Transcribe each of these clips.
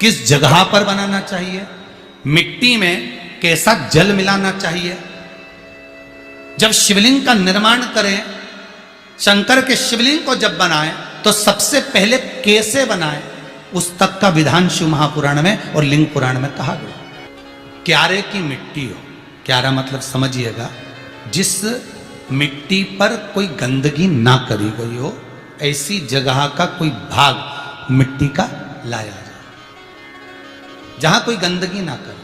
किस जगह पर बनाना चाहिए, मिट्टी में कैसा जल मिलाना चाहिए। जब शिवलिंग का निर्माण करें, शंकर के शिवलिंग को जब बनाएं तो सबसे पहले कैसे बनाएं, उस तक का विधान शिव महापुराण में और लिंग पुराण में कहा गया। क्यारे की मिट्टी हो, क्यारा मतलब समझिएगा जिस मिट्टी पर कोई गंदगी ना करी गई हो, ऐसी जगह का कोई भाग मिट्टी का लाया जाए जहां कोई गंदगी ना करे।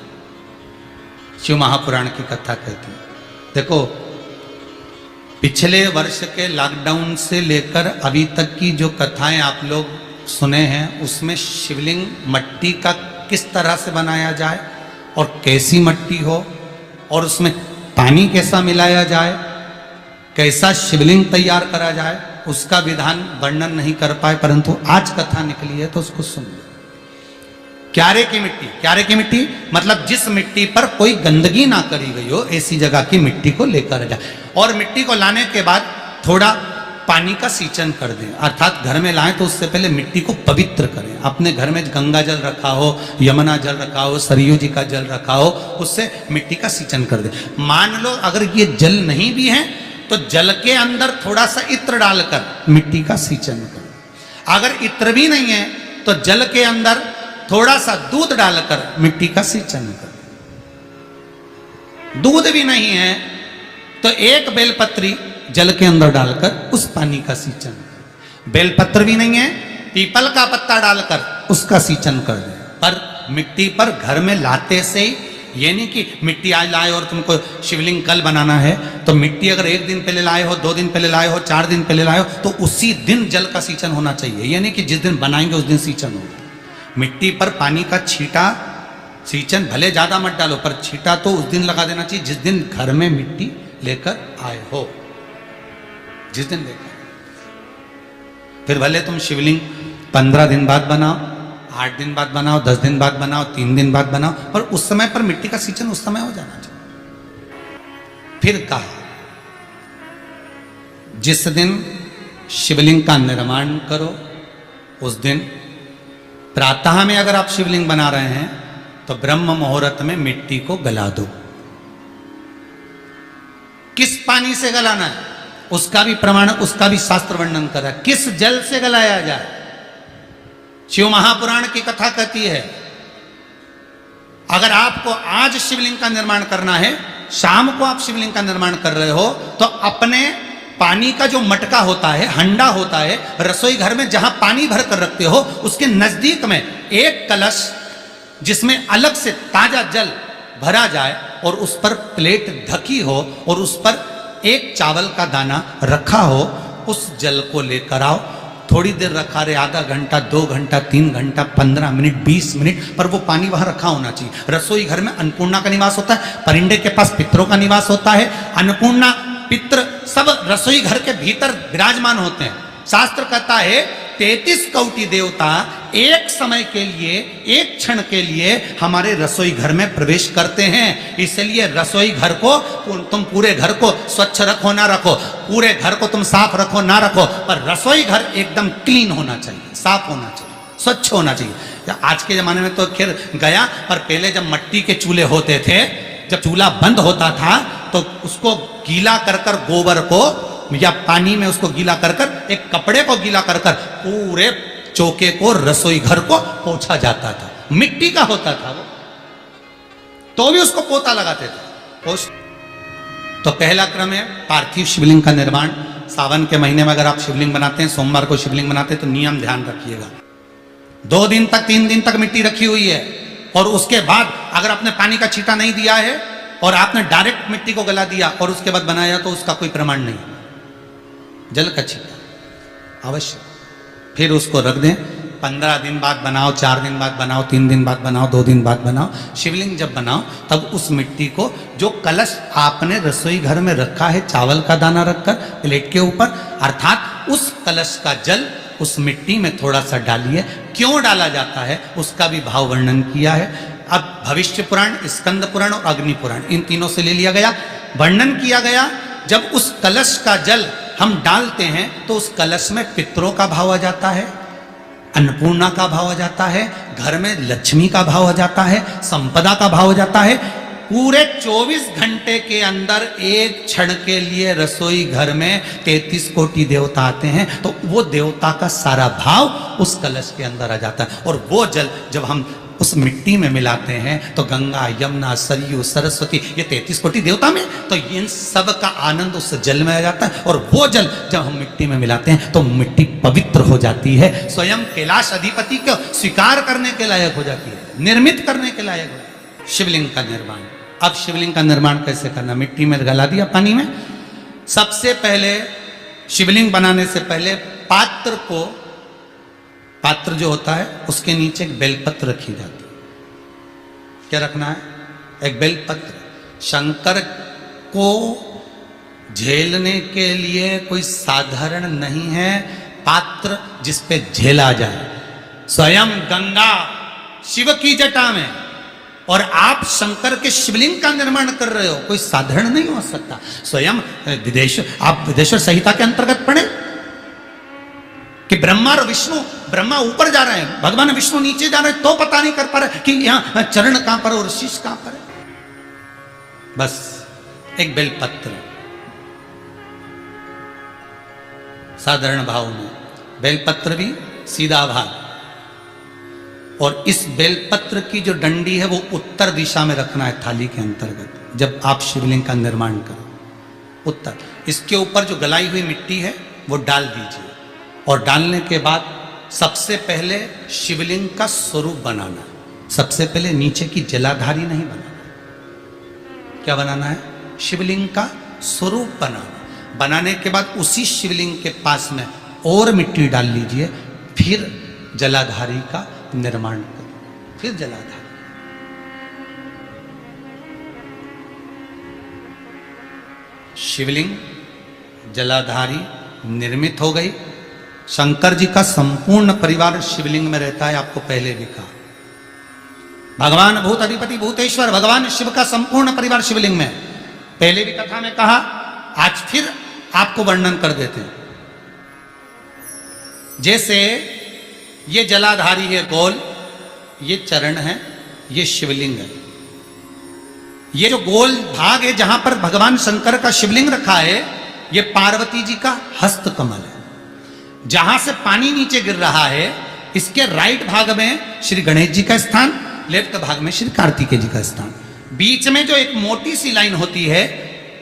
शिव महापुराण की कथा कहती है। देखो, पिछले वर्ष के लॉकडाउन से लेकर अभी तक की जो कथाएं आप लोग सुने हैं, उसमें शिवलिंग मट्टी का किस तरह से बनाया जाए और कैसी मट्टी हो और उसमें पानी कैसा मिलाया जाए, कैसा शिवलिंग तैयार करा जाए, उसका विधान वर्णन नहीं कर पाए, परंतु आज कथा निकली है तो उसको सुन लो। क्यारे की मिट्टी, क्यारे की मिट्टी मतलब जिस मिट्टी पर कोई गंदगी ना करी गई हो, ऐसी जगह की मिट्टी को लेकर जाए और मिट्टी को लाने के बाद थोड़ा पानी का सींचन कर दें, अर्थात घर में लाएं तो उससे पहले मिट्टी को पवित्र करें। अपने घर में गंगा जल रखा हो, यमुना जल रखा हो, सरयू जी का जल रखा हो, उससे मिट्टी का सींचन कर दें। मान लो अगर ये जल नहीं भी है तो जल के अंदर थोड़ा सा इत्र डालकर मिट्टी का सींचन करें। अगर इत्र भी नहीं है तो जल के अंदर थोड़ा सा दूध डालकर मिट्टी का सींचन करें। दूध भी नहीं है तो एक बेलपत्री जल के अंदर डालकर उस पानी का सींचन करें। बेलपत्र भी नहीं है, पीपल का पत्ता डालकर उसका सींचन कर दें। पर मिट्टी पर घर में लाते से ही, ये नहीं कि मिट्टी आज लाए और तुमको शिवलिंग कल बनाना है, तो मिट्टी अगर 1 दिन पहले लाए हो, 2 दिन पहले लाए हो, 4 दिन पहले लाए हो, तो उसी दिन जल का सींचन होना चाहिए। ये नहीं कि जिस दिन बनाएंगे उस दिन सींचन हो। मिट्टी पर पानी का छींटा, सींचन भले ज्यादा मत डालो, पर छींटा तो उस दिन लगा देना चाहिए जिस दिन घर में मिट्टी लेकर आए हो, जिस दिन लेकर। फिर भले तुम शिवलिंग 15 दिन बाद बनाओ, 8 दिन बाद बनाओ, 10 दिन बाद बनाओ, 3 दिन बाद बनाओ, पर उस समय पर मिट्टी का सींचन उस समय हो जाना चाहिए। फिर कहा जिस दिन शिवलिंग का निर्माण करो उस दिन प्रातः में अगर आप शिवलिंग बना रहे हैं तो ब्रह्म मुहूर्त में मिट्टी को गला दो। किस पानी से गलाना है उसका भी प्रमाण, उसका भी शास्त्र वर्णन करा। किस जल से गलाया जाए, शिव महापुराण की कथा कहती है अगर आपको आज शिवलिंग का निर्माण करना है, शाम को आप शिवलिंग का निर्माण कर रहे हो, तो अपने पानी का जो मटका होता है, हंडा होता है, रसोई घर में जहां पानी भर कर रखते हो, उसके नजदीक में एक कलश जिसमें अलग से ताजा जल भरा जाए और उस पर प्लेट ढकी हो और उस पर एक चावल का दाना रखा हो, उस जल को लेकर आओ। थोड़ी देर रखा रहे, आधा घंटा, 2 घंटा, 3 घंटा, 15 मिनट, 20 मिनट, पर वो पानी वहां रखा होना चाहिए। रसोई घर में अन्नपूर्णा का निवास होता है, परिंदे के पास पितरों का निवास होता है। अन्नपूर्णा, पित्र सब रसोई घर के भीतर विराजमान होते हैं। शास्त्र कहता है 33 कोटि देवता एक समय के लिए, एक क्षण के लिए हमारे रसोई घर में प्रवेश करते हैं। इसलिए रसोई घर को तुम पूरे घर को स्वच्छ रखो ना रखो, पूरे घर को तुम साफ रखो ना रखो, पर रसोई घर एकदम क्लीन होना चाहिए, साफ होना चाहिए, स्वच्छ होना चाहिए। आज के जमाने में तो खैर गया, पर पहले जब मट्टी के चूल्हे होते थे, जब चूल्हा बंद होता था तो उसको गीला कर कर, गोबर को या पानी में उसको गीला कर कर, एक कपड़े को गीला कर कर पूरे चौके को, रसोई घर को पोंछा जाता था। मिट्टी का होता था वो, तो भी उसको पोता लगाते थे। तो पहला क्रम है पार्थिव शिवलिंग का निर्माण। सावन के महीने में अगर आप शिवलिंग बनाते हैं, सोमवार को शिवलिंग बनाते हैं, तो नियम ध्यान रखिएगा, 2 दिन तक, 3 दिन तक मिट्टी रखी हुई है, और उसके बाद अगर आपने पानी का छींटा नहीं दिया है और आपने डायरेक्ट मिट्टी को गला दिया और उसके बाद बनाया, तो उसका कोई प्रमाण नहीं। जल का छींटा अवश्य। फिर उसको रख दें, 15 दिन बाद बनाओ, 4 दिन बाद बनाओ, 3 दिन बाद बनाओ, 2 दिन बाद बनाओ। शिवलिंग जब बनाओ तब उस मिट्टी को, जो कलश आपने रसोई घर में रखा है चावल का दाना रखकर प्लेट के ऊपर, अर्थात उस कलश का जल उस मिट्टी में थोड़ा सा डालिए। क्यों डाला जाता है उसका भी भाव वर्णन किया है। अब भविष्य पुराण, स्कंद पुराण और अग्नि पुराण, इन तीनों से ले लिया गया, वर्णन किया गया। जब उस कलश का जल हम डालते हैं तो उस कलश में पितरों का भाव आ जाता है, अन्नपूर्णा का भाव हो जाता है, घर में लक्ष्मी का भाव हो जाता है, संपदा का भाव हो जाता है। पूरे 24 घंटे के अंदर एक क्षण के लिए रसोई घर में 33 कोटि देवता आते हैं, तो वो देवता का सारा भाव उस कलश के अंदर आ जाता है। और वो जल जब हम उस मिट्टी में मिलाते हैं तो गंगा, यमुना, सरयू, सरस्वती, ये 33 कोटि देवता में, तो इन सब का आनंद उस जल में आ जाता है। और वो जल जब हम मिट्टी में मिलाते हैं तो मिट्टी पवित्र हो जाती है, स्वयं कैलाश अधिपति को स्वीकार करने के लायक हो जाती है, निर्मित करने के लायक हो जाती है। शिवलिंग का निर्माण। अब शिवलिंग का निर्माण कैसे करना? मिट्टी में गला दिया पानी में। सबसे पहले शिवलिंग बनाने से पहले पात्र जो होता है उसके नीचे एक बेलपत्र रखी जाती है। क्या रखना है? एक बेलपत्र। शंकर को झेलने के लिए कोई साधारण नहीं है पात्र जिसपे झेला जाए। स्वयं गंगा शिव की जटा में और आप शंकर के शिवलिंग का निर्माण कर रहे हो, कोई साधारण नहीं हो सकता। स्वयं आप विदेश्वर संहिता के अंतर्गत पढ़े कि ब्रह्मा और विष्णु, ब्रह्मा ऊपर जा रहे हैं, भगवान विष्णु नीचे जा रहे हैं, तो पता नहीं कर पा रहे कि यहां चरण कहां पर और शीश कहां पर है। बस एक बेलपत्र, साधारण भाव में बेलपत्र भी सीधा भाग, और इस बेलपत्र की जो डंडी है वो उत्तर दिशा में रखना है थाली के अंतर्गत। जब आप शिवलिंग का निर्माण करो उत्तर, इसके ऊपर जो गलाई हुई मिट्टी है वो डाल दीजिए। और डालने के बाद सबसे पहले शिवलिंग का स्वरूप बनाना। सबसे पहले नीचे की जलाधारी नहीं बनाना। क्या बनाना है? शिवलिंग का स्वरूप बनाना। बनाने के बाद उसी शिवलिंग के पास में और मिट्टी डाल लीजिए, फिर जलाधारी का निर्माण करें। फिर जलाधारी, शिवलिंग जलाधारी निर्मित हो गई। शंकर जी का संपूर्ण परिवार शिवलिंग में रहता है, आपको पहले भी कहा। भगवान भूत अधिपति भूतेश्वर भगवान शिव का संपूर्ण परिवार शिवलिंग में, पहले भी कथा में कहा, आज फिर आपको वर्णन कर देते हैं। जैसे ये जलाधारी है गोल, ये चरण है, ये शिवलिंग है। ये जो गोल भाग है जहां पर भगवान शंकर का शिवलिंग रखा है, ये पार्वती जी का हस्त कमल है। जहां से पानी नीचे गिर रहा है, इसके राइट भाग में श्री गणेश जी का स्थान, लेफ्ट भाग में श्री कार्तिकेय जी का स्थान। बीच में जो एक मोटी सी लाइन होती है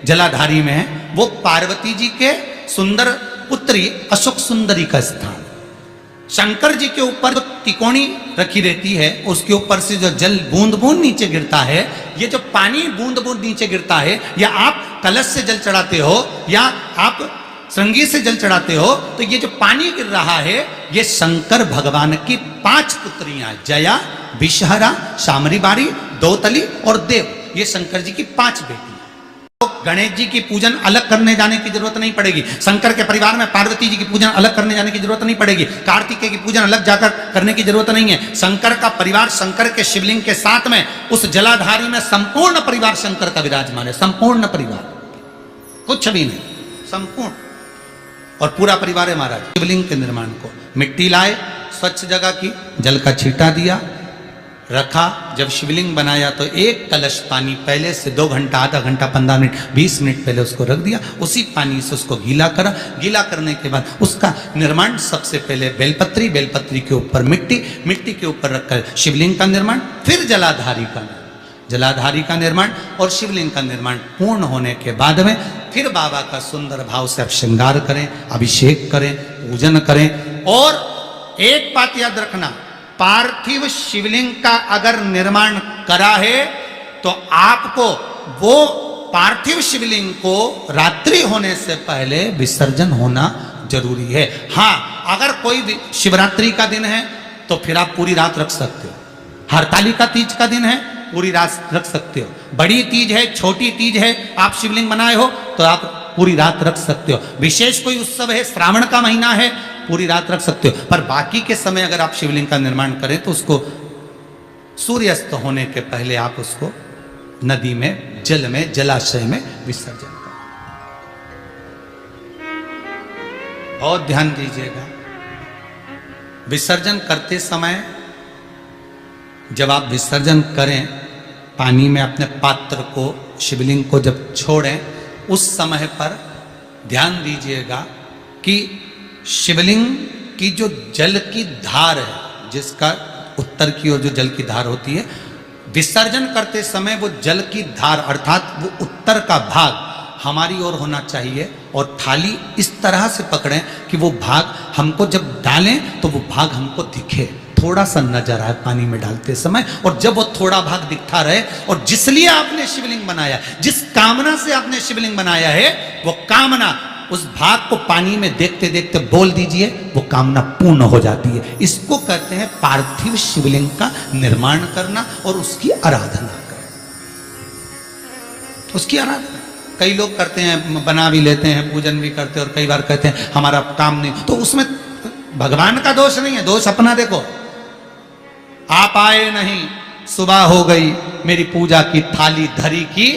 जलाधारी में, वो पार्वती जी के सुंदर पुत्री अशोक सुंदरी का स्थान। शंकर जी के ऊपर जो तिकोनी रखी रहती है, उसके ऊपर से जो जल बूंद बूंद नीचे गिरता है, ये जो पानी बूंद बूंद नीचे गिरता है, या आप कलश से जल चढ़ाते हो या आप श्रृंगी से जल चढ़ाते हो, तो ये जो पानी गिर रहा है, ये शंकर भगवान की 5 पुत्रियां, जया, विषहरा, शामरीबारी, दौतली और देव, ये शंकर जी की 5 बेटी। तो गणेश जी की पूजन अलग करने जाने की जरूरत नहीं पड़ेगी। शंकर के परिवार में पार्वती जी की पूजन अलग करने जाने की जरूरत नहीं पड़ेगी। कार्तिकेय की पूजन अलग जाकर करने की जरूरत नहीं है। शंकर का परिवार शंकर के शिवलिंग के साथ में उस जलाधारी में संपूर्ण परिवार शंकर का विराजमान है। संपूर्ण परिवार, कुछ भी नहीं, संपूर्ण और पूरा परिवार है महाराज। शिवलिंग के निर्माण को मिट्टी लाए, स्वच्छ जगह की, जल का छींटा दिया, रखा। जब शिवलिंग बनाया तो एक कलश पानी पहले से 2 घंटा, आधा घंटा, 15 मिनट, 20 मिनट पहले उसको रख दिया। उसी पानी से उसको गीला करा। गीला करने के बाद उसका निर्माण सबसे पहले बेलपत्री, बेलपत्री के ऊपर मिट्टी, मिट्टी के ऊपर रखकर शिवलिंग का निर्माण, फिर जलाधारी का निर्माण और शिवलिंग का निर्माण पूर्ण होने के बाद में फिर बाबा का सुंदर भाव से आप श्रृंगार करें, अभिषेक करें, पूजन करें। और एक बात याद रखना, पार्थिव शिवलिंग का अगर निर्माण करा है तो आपको वो पार्थिव शिवलिंग को रात्रि होने से पहले विसर्जन होना जरूरी है। हाँ, अगर कोई शिवरात्रि का दिन है तो फिर आप पूरी रात रख सकते हो। हरतालिका तीज का दिन है, पूरी रात रख सकते हो। बड़ी तीज है, छोटी तीज है, आप शिवलिंग बनाए हो तो आप पूरी रात रख सकते हो। विशेष कोई उत्सव है, श्रावण का महीना है, पूरी रात रख सकते हो। पर बाकी के समय अगर आप शिवलिंग का निर्माण करें तो उसको सूर्यास्त होने के पहले आप उसको नदी में, जल में, जलाशय में विसर्जन करें। बहुत ध्यान दीजिएगा। विसर्जन करते समय जब आप विसर्जन करें पानी में अपने पात्र को, शिवलिंग को जब छोड़ें, उस समय पर ध्यान दीजिएगा कि शिवलिंग की जो जल की धार है, जिसका उत्तर की ओर जो जल की धार होती है, विसर्जन करते समय वो जल की धार अर्थात वो उत्तर का भाग हमारी ओर होना चाहिए और थाली इस तरह से पकड़ें कि वो भाग हमको जब डालें तो वो भाग हमको दिखे, थोड़ा सा नजर आए पानी में डालते समय। और जब वो थोड़ा भाग दिखता रहे, और जिसलिए आपने शिवलिंग बनाया, जिस कामना से आपने शिवलिंग बनाया है, वो कामना उस भाग को पानी में देखते देखते बोल दीजिए, वो कामना पूर्ण हो जाती है। इसको कहते हैं पार्थिव शिवलिंग का निर्माण करना और उसकी आराधना करना, उसकी आराधना। कई लोग करते हैं, बना भी लेते हैं, पूजन भी करते हैं, और कई बार कहते हैं हमारा काम नहीं, तो उसमें भगवान का दोष नहीं है, दोष अपना। देखो, आप आए नहीं, सुबह हो गई, मेरी पूजा की थाली धरी की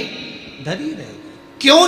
धरी रहेगी, क्यों